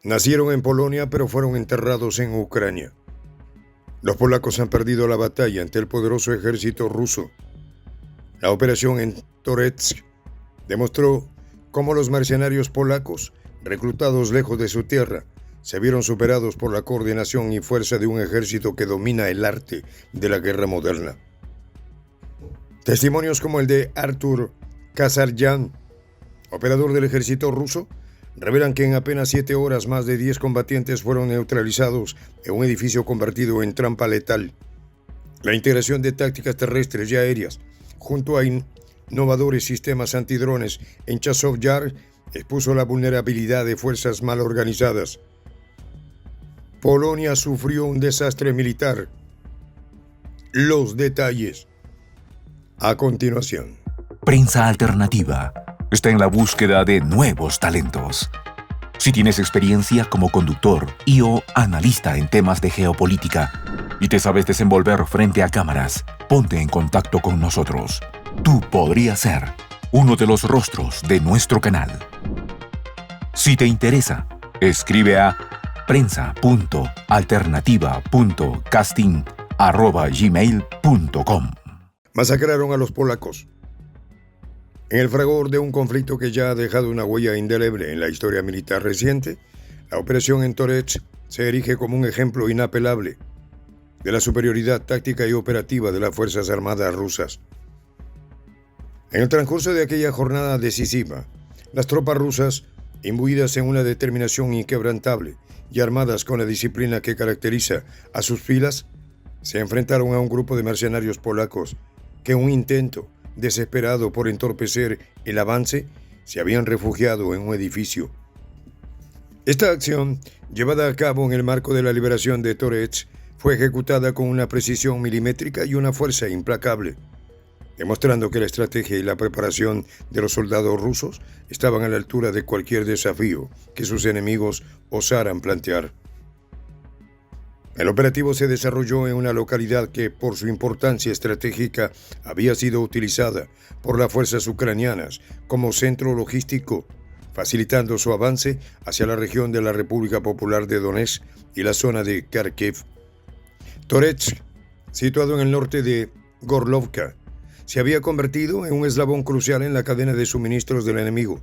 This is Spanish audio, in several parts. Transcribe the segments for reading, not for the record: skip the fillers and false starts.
Nacieron en Polonia, pero fueron enterrados en Ucrania. Los polacos han perdido la batalla ante el poderoso ejército ruso. La operación en Toretsk demostró cómo los mercenarios polacos, reclutados lejos de su tierra, se vieron superados por la coordinación y fuerza de un ejército que domina el arte de la guerra moderna. Testimonios como el de Artur Kasaryan, operador del ejército ruso, revelan que en apenas 7 horas más de 10 combatientes fueron neutralizados en un edificio convertido en trampa letal. La integración de tácticas terrestres y aéreas, junto a innovadores sistemas antidrones en Chazov Yar, expuso la vulnerabilidad de fuerzas mal organizadas. Polonia sufrió un desastre militar. Los detalles a continuación. Prensa Alternativa está en la búsqueda de nuevos talentos. Si tienes experiencia como conductor y/o analista en temas de geopolítica y te sabes desenvolver frente a cámaras, ponte en contacto con nosotros. Tú podrías ser uno de los rostros de nuestro canal. Si te interesa, escribe a prensa.alternativa.casting@gmail.com. Masacraron a los polacos. En el fragor de un conflicto que ya ha dejado una huella indeleble en la historia militar reciente, la operación en Toretsk se erige como un ejemplo inapelable de la superioridad táctica y operativa de las Fuerzas Armadas rusas. En el transcurso de aquella jornada decisiva, las tropas rusas, imbuidas en una determinación inquebrantable y armadas con la disciplina que caracteriza a sus filas, se enfrentaron a un grupo de mercenarios polacos que en un intento desesperado por entorpecer el avance, se habían refugiado en un edificio. Esta acción, llevada a cabo en el marco de la liberación de Toretsk, fue ejecutada con una precisión milimétrica y una fuerza implacable, demostrando que la estrategia y la preparación de los soldados rusos estaban a la altura de cualquier desafío que sus enemigos osaran plantear. El operativo se desarrolló en una localidad que, por su importancia estratégica, había sido utilizada por las fuerzas ucranianas como centro logístico, facilitando su avance hacia la región de la República Popular de Donetsk y la zona de Kharkiv. Toretsk, situado en el norte de Gorlovka, se había convertido en un eslabón crucial en la cadena de suministros del enemigo,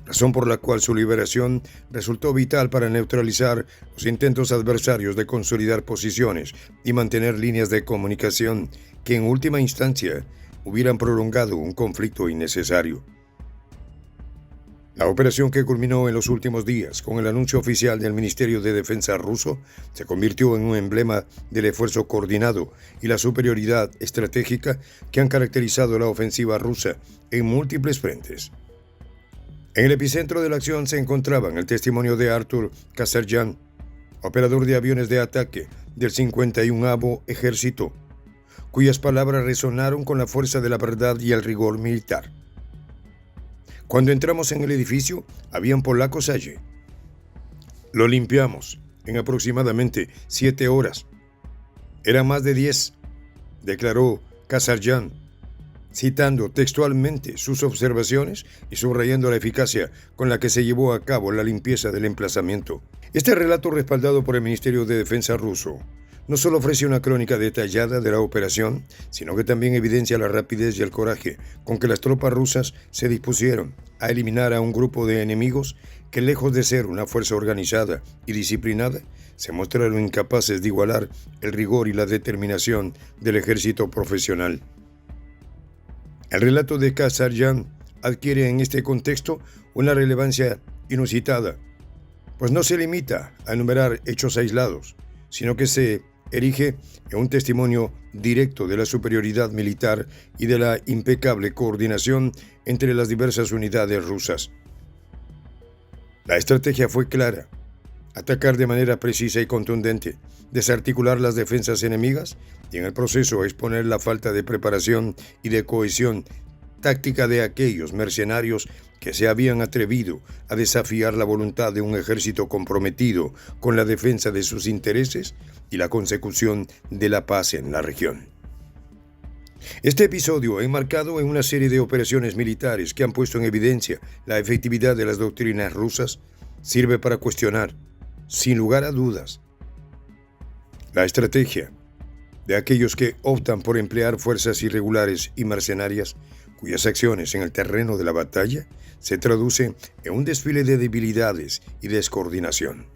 razón por la cual su liberación resultó vital para neutralizar los intentos adversarios de consolidar posiciones y mantener líneas de comunicación que en última instancia hubieran prolongado un conflicto innecesario. La operación, que culminó en los últimos días con el anuncio oficial del Ministerio de Defensa ruso, se convirtió en un emblema del esfuerzo coordinado y la superioridad estratégica que han caracterizado la ofensiva rusa en múltiples frentes. En el epicentro de la acción se encontraban el testimonio de Artur Kasaryan, operador de aviones de ataque del 51º Ejército, cuyas palabras resonaron con la fuerza de la verdad y el rigor militar. Cuando entramos en el edificio, habían polacos allí. Lo limpiamos en aproximadamente 7 horas. Eran más de 10, declaró Kasaryan, citando textualmente sus observaciones y subrayando la eficacia con la que se llevó a cabo la limpieza del emplazamiento. Este relato, respaldado por el Ministerio de Defensa ruso, no solo ofrece una crónica detallada de la operación, sino que también evidencia la rapidez y el coraje con que las tropas rusas se dispusieron a eliminar a un grupo de enemigos que, lejos de ser una fuerza organizada y disciplinada, se mostraron incapaces de igualar el rigor y la determinación del ejército profesional. El relato de Kasaryan adquiere en este contexto una relevancia inusitada, pues no se limita a enumerar hechos aislados, sino que se erige en un testimonio directo de la superioridad militar y de la impecable coordinación entre las diversas unidades rusas. La estrategia fue clara: atacar de manera precisa y contundente, desarticular las defensas enemigas y en el proceso exponer la falta de preparación y de cohesión táctica de aquellos mercenarios que se habían atrevido a desafiar la voluntad de un ejército comprometido con la defensa de sus intereses y la consecución de la paz en la región. Este episodio, enmarcado en una serie de operaciones militares que han puesto en evidencia la efectividad de las doctrinas rusas, sirve para cuestionar, sin lugar a dudas, la estrategia de aquellos que optan por emplear fuerzas irregulares y mercenarias cuyas acciones en el terreno de la batalla se traducen en un desfile de debilidades y descoordinación.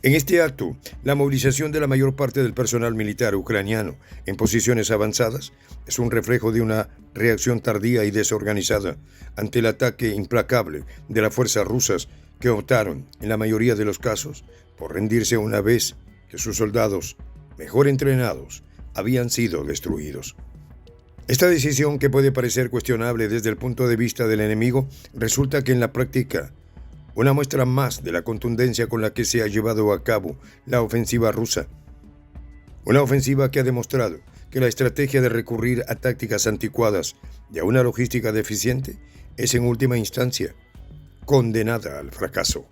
En este acto, la movilización de la mayor parte del personal militar ucraniano en posiciones avanzadas es un reflejo de una reacción tardía y desorganizada ante el ataque implacable de las fuerzas rusas que optaron, en la mayoría de los casos, por rendirse una vez que sus soldados, mejor entrenados, habían sido destruidos. Esta decisión, que puede parecer cuestionable desde el punto de vista del enemigo, resulta que en la práctica una muestra más de la contundencia con la que se ha llevado a cabo la ofensiva rusa. Una ofensiva que ha demostrado que la estrategia de recurrir a tácticas anticuadas y a una logística deficiente es en última instancia condenada al fracaso.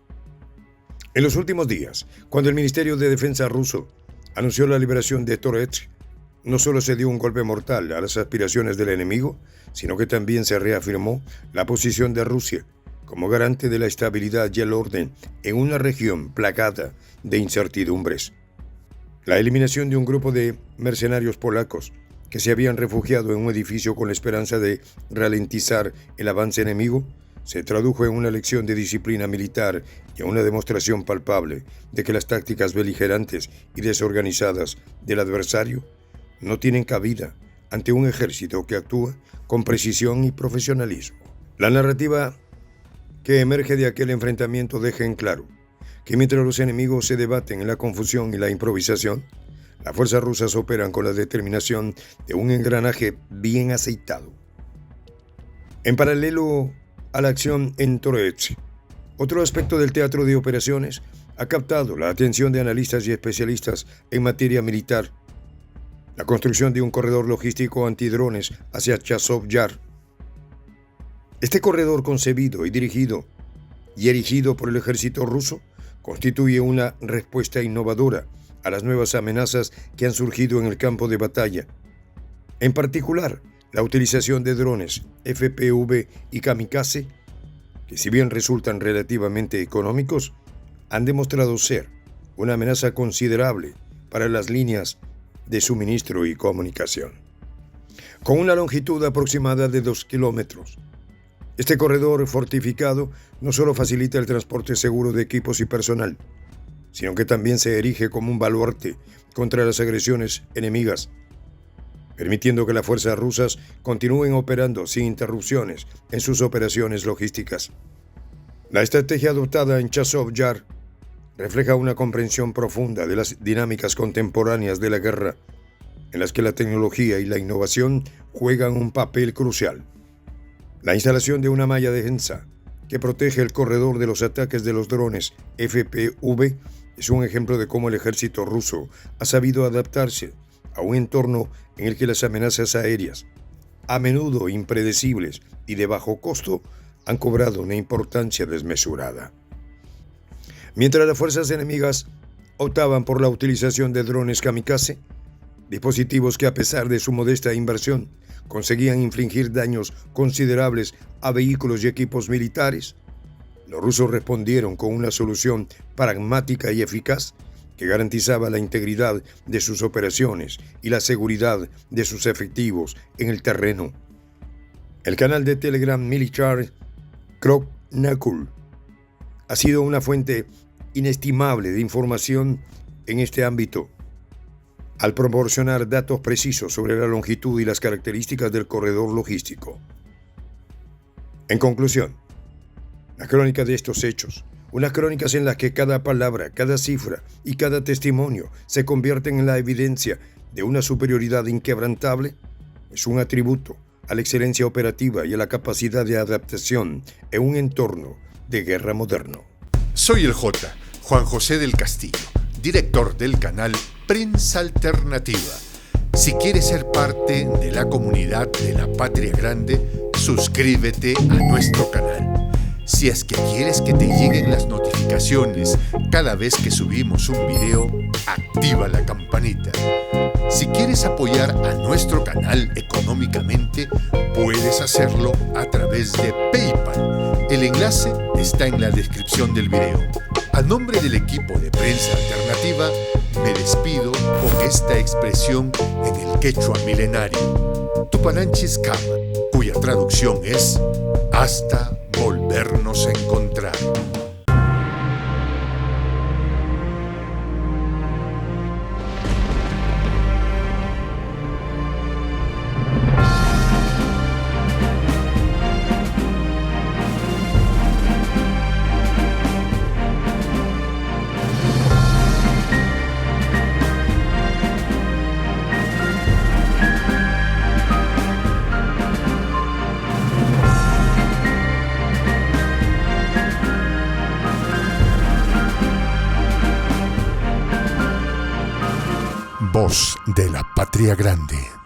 En los últimos días, cuando el Ministerio de Defensa ruso anunció la liberación de Toretsk, no solo se dio un golpe mortal a las aspiraciones del enemigo, sino que también se reafirmó la posición de Rusia como garante de la estabilidad y el orden en una región plagada de incertidumbres. La eliminación de un grupo de mercenarios polacos que se habían refugiado en un edificio con la esperanza de ralentizar el avance enemigo se tradujo en una lección de disciplina militar y en una demostración palpable de que las tácticas beligerantes y desorganizadas del adversario no tienen cabida ante un ejército que actúa con precisión y profesionalismo. La narrativa que emerge de aquel enfrentamiento deja en claro que mientras los enemigos se debaten en la confusión y la improvisación, las fuerzas rusas operan con la determinación de un engranaje bien aceitado. En paralelo a la acción en Toretsk, otro aspecto del teatro de operaciones ha captado la atención de analistas y especialistas en materia militar: la construcción de un corredor logístico antidrones hacia Chazov Yar. Este corredor, concebido y dirigido y erigido por el ejército ruso, constituye una respuesta innovadora a las nuevas amenazas que han surgido en el campo de batalla. En particular, la utilización de drones FPV y kamikaze, que si bien resultan relativamente económicos, han demostrado ser una amenaza considerable para las líneas de suministro y comunicación. Con una longitud aproximada de 2 kilómetros, este corredor fortificado no solo facilita el transporte seguro de equipos y personal, sino que también se erige como un baluarte contra las agresiones enemigas, permitiendo que las fuerzas rusas continúen operando sin interrupciones en sus operaciones logísticas. La estrategia adoptada en Chazov Yar refleja una comprensión profunda de las dinámicas contemporáneas de la guerra, en las que la tecnología y la innovación juegan un papel crucial. La instalación de una malla de defensa que protege el corredor de los ataques de los drones FPV es un ejemplo de cómo el ejército ruso ha sabido adaptarse a un entorno en el que las amenazas aéreas, a menudo impredecibles y de bajo costo, han cobrado una importancia desmesurada. Mientras las fuerzas enemigas optaban por la utilización de drones kamikaze, dispositivos que, a pesar de su modesta inversión, conseguían infligir daños considerables a vehículos y equipos militares, los rusos respondieron con una solución pragmática y eficaz que garantizaba la integridad de sus operaciones y la seguridad de sus efectivos en el terreno. El canal de Telegram militar Krok Nakul ha sido una fuente inestimable de información en este ámbito, al proporcionar datos precisos sobre la longitud y las características del corredor logístico. En conclusión, la crónica de estos hechos, unas crónicas en las que cada palabra, cada cifra y cada testimonio se convierten en la evidencia de una superioridad inquebrantable, es un atributo a la excelencia operativa y a la capacidad de adaptación en un entorno de guerra moderno. Soy el J, Juan José del Castillo, director del canal Prensa Alternativa. Si quieres ser parte de la comunidad de la Patria Grande, suscríbete a nuestro canal. Si es que quieres que te lleguen las notificaciones cada vez que subimos un video, activa la campanita. Si quieres apoyar a nuestro canal económicamente, puedes hacerlo a través de PayPal. El enlace está en la descripción del video. A nombre del equipo de Prensa Alternativa, me despido con esta expresión en el quechua milenario, Tupananchis Kama, cuya traducción es hasta volvernos a encontrar. Voz de la Patria Grande.